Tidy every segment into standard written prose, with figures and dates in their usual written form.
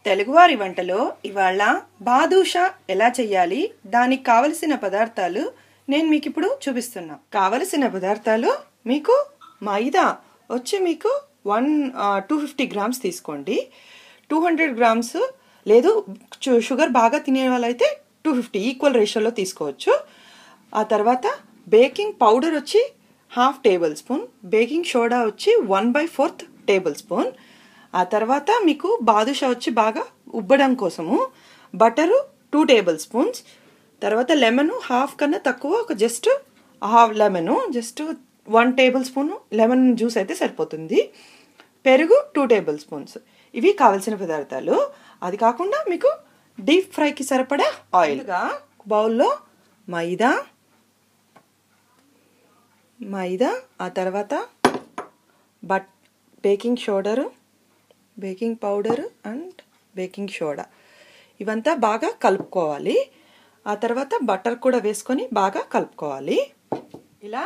తెలుగువారి వంటలో ఇవాళ బాదుషా ఎలా చేయాలి, దానికి కావలసిన పదార్థాలు నేను మీకు ఇప్పుడు చూపిస్తున్నా. కావలసిన పదార్థాలు మీకు మైదా వచ్చి మీకు 250 గ్రామ్స్ తీసుకోండి. 200 గ్రామ్స్ లేదు, షుగర్ బాగా తినే వాళ్ళైతే 250 ఈక్వల్ రేషియోలో తీసుకోవచ్చు. ఆ తర్వాత బేకింగ్ పౌడర్ వచ్చి 1/2 టేబుల్ స్పూన్, బేకింగ్ సోడా వచ్చి 1/4 టేబుల్ స్పూన్. ఆ తర్వాత మీకు బాదుషా వచ్చి బాగా ఉబ్బడం కోసము బటరు 2 టేబుల్ స్పూన్స్. తర్వాత లెమన్ హాఫ్ కన్నా తక్కువ, ఒక just half lemon, just 1 table spoon lemon juice అయితే సరిపోతుంది. పెరుగు 2 టేబుల్ స్పూన్స్. ఇవి కావలసిన పదార్థాలు. అది కాకుండా మీకు డీప్ ఫ్రైకి సరిపడా ఆయిల్గా బౌల్లో మైదా, ఆ తర్వాత baking powder and baking soda ఇవంతా బాగా కలుపుకోవాలి. ఆ తర్వాత బటర్ కూడా వేసుకొని బాగా కలుపుకోవాలి. ఇలా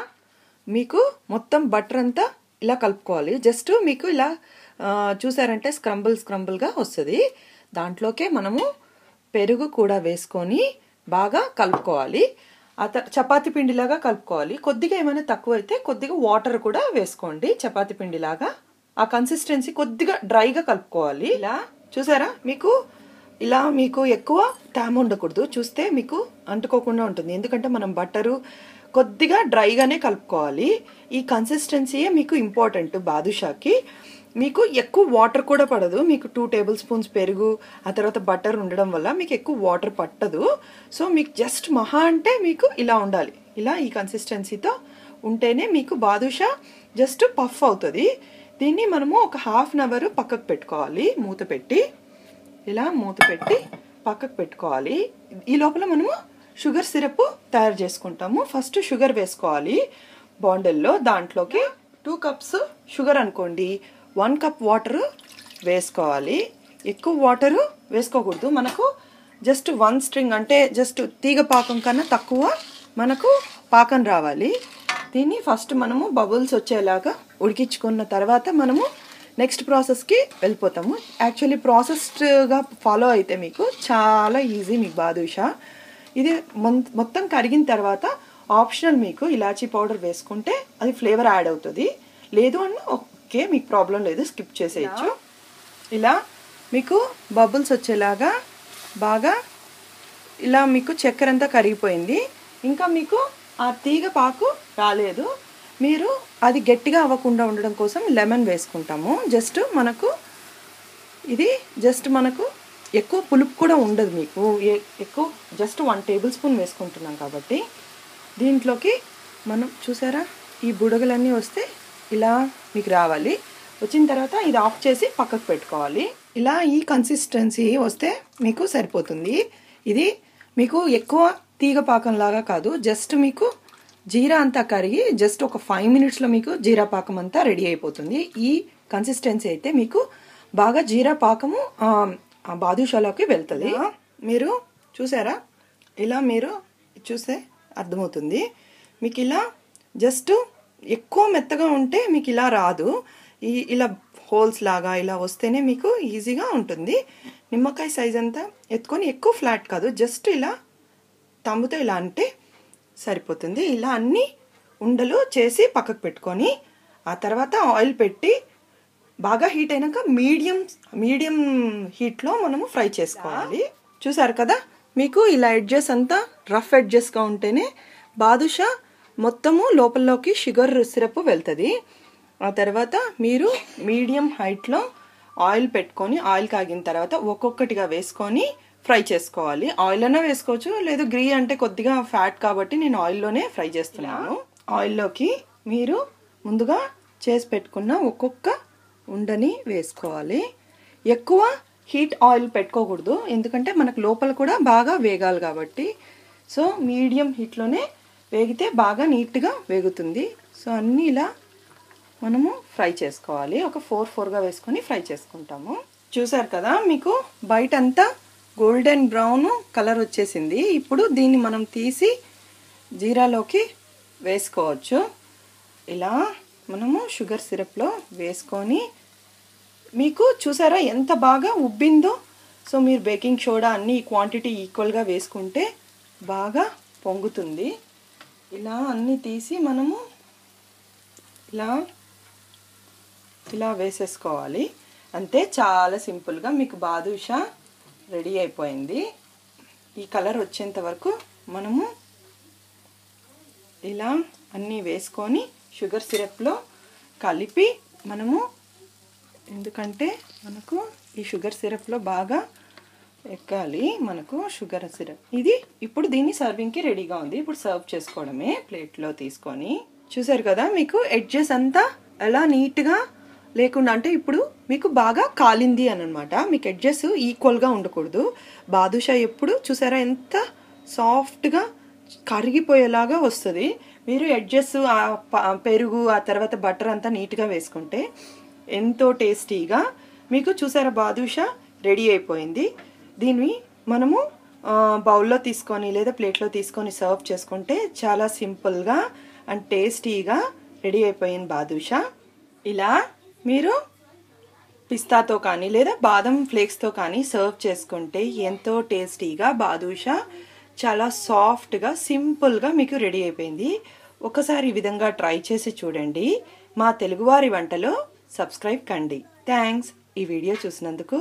మీకు మొత్తం బటర్ అంతా ఇలా కలుపుకోవాలి. జస్ట్ మీకు ఇలా చూసారంటే స్క్రంబుల్గా వస్తుంది. దాంట్లోకే మనము పెరుగు కూడా వేసుకొని బాగా కలుపుకోవాలి. చపాతీ పిండిలాగా కలుపుకోవాలి. కొద్దిగా ఏమైనా తక్కువ అయితే కొద్దిగా వాటర్ కూడా వేసుకోండి. చపాతీ పిండిలాగా ఆ కన్సిస్టెన్సీ కొద్దిగా డ్రైగా కలుపుకోవాలి. ఇలా చూసారా, మీకు ఎక్కువ తేమ ఉండకూడదు. చూస్తే మీకు అంటుకోకుండా ఉంటుంది. ఎందుకంటే మనం బట్టరు కొద్దిగా డ్రైగానే కలుపుకోవాలి. ఈ కన్సిస్టెన్సీయే మీకు ఇంపార్టెంట్ బాదుషాకి. మీకు ఎక్కువ వాటర్ కూడా పడదు. మీకు 2 టేబుల్ స్పూన్స్ పెరుగు, ఆ తర్వాత బటర్ ఉండడం వల్ల మీకు ఎక్కువ వాటర్ పట్టదు. సో మీకు జస్ట్ మహా అంటే మీకు ఇలా ఉండాలి. ఇలా ఈ కన్సిస్టెన్సీతో ఉంటేనే మీకు బాదుషా జస్ట్ పఫ్ అవుతుంది. దీన్ని మనము ఒక హాఫ్ అన్ అవర్ పక్కకు పెట్టుకోవాలి. మూత పెట్టి పక్కకు పెట్టుకోవాలి. ఈ లోపల మనము షుగర్ సిరప్ తయారు చేసుకుంటాము. ఫస్ట్ షుగర్ వేసుకోవాలి బాండిల్లో. దాంట్లోకి 2 కప్స్ షుగర్ అనుకోండి, 1 కప్ వాటర్ వేసుకోవాలి. ఎక్కువ వాటర్ వేసుకోకూడదు. మనకు జస్ట్ 1 స్ట్రింగ్ అంటే జస్ట్ తీగ పాకం కన్నా తక్కువ మనకు పాకం రావాలి. దీన్ని ఫస్ట్ మనము బబుల్స్ వచ్చేలాగా ఉడికించుకున్న తర్వాత మనము నెక్స్ట్ ప్రాసెస్కి వెళ్ళిపోతాము. యాక్చువల్లీ ప్రాసెస్డ్గా ఫాలో అయితే మీకు చాలా ఈజీ. మీకు బాదుషా ఇది మొత్తం కరిగిన తర్వాత ఆప్షనల్, మీకు ఇలాచీ పౌడర్ వేసుకుంటే అది ఫ్లేవర్ యాడ్ అవుతుంది. లేదు అన్న ఓకే, మీకు ప్రాబ్లం లేదు, స్కిప్ చేసేయచ్చు. ఇలా మీకు బబుల్స్ వచ్చేలాగా బాగా ఇలా మీకు చక్కెర అంతా కరిగిపోయింది. ఇంకా మీకు ఆ తీగ పాకు రాలేదు. మీరు అది గట్టిగా అవ్వకుండా ఉండడం కోసం లెమన్ వేసుకుంటాము. మనకు ఎక్కువ పులుపు కూడా ఉండదు. మీకు ఎక్కువ జస్ట్ 1 టేబుల్ స్పూన్ వేసుకుంటున్నాం కాబట్టి దీంట్లోకి మనం చూసారా, ఈ బుడగలన్నీ వస్తే ఇలా మీకు రావాలి. వచ్చిన తర్వాత ఇది ఆఫ్ చేసి పక్కకు పెట్టుకోవాలి. ఇలా ఈ కన్సిస్టెన్సీ వస్తే మీకు సరిపోతుంది. ఇది మీకు ఎక్కువ తీగ పాకంలాగా కాదు, జస్ట్ మీకు జీరా అంతా కరిగి జస్ట్ ఒక 5 మినిట్స్లో మీకు జీరా పాకం అంతా రెడీ అయిపోతుంది. ఈ కన్సిస్టెన్సీ అయితే మీకు బాగా జీరా పాకము బాదుషాలోకి వెళ్తుంది. మీరు చూసారా, ఇలా మీరు చూస్తే అర్థమవుతుంది. మీకు ఇలా జస్ట్ ఎక్కువ మెత్తగా ఉంటే మీకు ఇలా రాదు. ఇలా హోల్స్ లాగా ఇలా వస్తేనే మీకు ఈజీగా ఉంటుంది. నిమ్మకాయ సైజ్ అంతా ఎత్తుకొని, ఎక్కువ ఫ్లాట్ కాదు, జస్ట్ ఇలా తమ్ముతో ఇలా అంటే సరిపోతుంది. ఇలా అన్ని ఉండలు చేసి పక్కకు పెట్టుకొని ఆ తర్వాత ఆయిల్ పెట్టి బాగా హీట్ అయినాక మీడియం హీట్లో మనము ఫ్రై చేసుకోవాలి. చూసారు కదా, మీకు ఇలా ఎడ్జెస్ అంతా రఫ్ ఎడ్జెస్గా ఉంటేనే బాదుషా మొత్తము లోపల్లోకి షుగర్ సిరప్ వెళ్తుంది. ఆ తర్వాత మీరు మీడియం హైట్లో ఆయిల్ పెట్టుకొని, ఆయిల్ కాగిన తర్వాత ఒక్కొక్కటిగా వేసుకొని ఫ్రై చేసుకోవాలి. ఆయిల్ అన్నా వేసుకోవచ్చు, లేదు గీ అంటే కొద్దిగా ఫ్యాట్ కాబట్టి నేను ఆయిల్లోనే ఫ్రై చేస్తున్నాను. ఆయిల్లోకి మీరు ముందుగా చేసి పెట్టుకున్న ఒక్కొక్క ఉండని వేసుకోవాలి. ఎక్కువ హీట్ ఆయిల్ పెట్టుకోకూడదు, ఎందుకంటే మనకు లోపల కూడా బాగా వేగాలి కాబట్టి. సో మీడియం హీట్లోనే వేగితే బాగా నీట్గా వేగుతుంది. సో అన్నీ ఇలా మనము ఫ్రై చేసుకోవాలి. ఒక 4గా వేసుకొని ఫ్రై చేసుకుంటాము. చూసారు కదా, మీకు బయట అంతా గోల్డెన్ బ్రౌన్ కలర్ వచ్చేసింది. ఇప్పుడు దీన్ని మనం తీసి జీరాలోకి వేసుకోవచ్చు. ఇలా మనము షుగర్ సిరప్లో వేసుకొని మీకు చూసారా ఎంత బాగా ఉబ్బిందో. సో మీరు బేకింగ్ సోడా అన్ని క్వాంటిటీ ఈక్వల్గా వేసుకుంటే బాగా పొంగుతుంది. ఇలా అన్నీ తీసి మనము ఇలా వేసేసుకోవాలి. అంతే, చాలా సింపుల్గా మీకు బాదుషా రెడీ అయిపోయింది. ఈ కలర్ వచ్చేంత వరకు మనము ఇలా అన్నీ వేసుకొని షుగర్ సిరప్లో కలిపి మనము, ఎందుకంటే మనకు ఈ షుగర్ సిరప్లో బాగా ఎక్కాలి మనకు షుగర్ సిరప్. ఇది ఇప్పుడు దీన్ని సర్వింగ్కి రెడీగా ఉంది. ఇప్పుడు సర్వ్ చేసుకోవడమే ప్లేట్లో తీసుకొని. చూసారు కదా మీకు ఎడ్జెస్ అంతా ఎలా నీట్గా లేకుండా, అంటే ఇప్పుడు మీకు బాగా కాలింది అని అనమాట. మీకు ఎడ్జెస్ ఈక్వల్గా ఉండకూడదు. బాదుషా ఎప్పుడు చూసారా ఎంత సాఫ్ట్గా కరిగిపోయేలాగా వస్తుంది. మీరు ఎడ్జెస్ పెరుగు ఆ తర్వాత బటర్ అంతా నీట్గా వేసుకుంటే ఎంతో టేస్టీగా మీకు చూసారా బాదుషా రెడీ అయిపోయింది. దీన్ని మనము బౌల్లో తీసుకొని లేదా ప్లేట్లో తీసుకొని సర్వ్ చేసుకుంటే చాలా సింపుల్గా అండ్ టేస్టీగా రెడీ అయిపోయింది బాదుషా. ఇలా మీరు పిస్తాతో కానీ లేదా బాదం ఫ్లేక్స్తో కానీ సర్వ్ చేసుకుంటే ఎంతో టేస్టీగా బాదుషా చాలా సాఫ్ట్గా సింపుల్గా మీకు రెడీ అయిపోయింది. ఒకసారి ఈ విధంగా ట్రై చేసి చూడండి. మా తెలుగువారి వంటలో సబ్స్క్రైబ్ కండి. థ్యాంక్స్ ఈ వీడియో చూసినందుకు.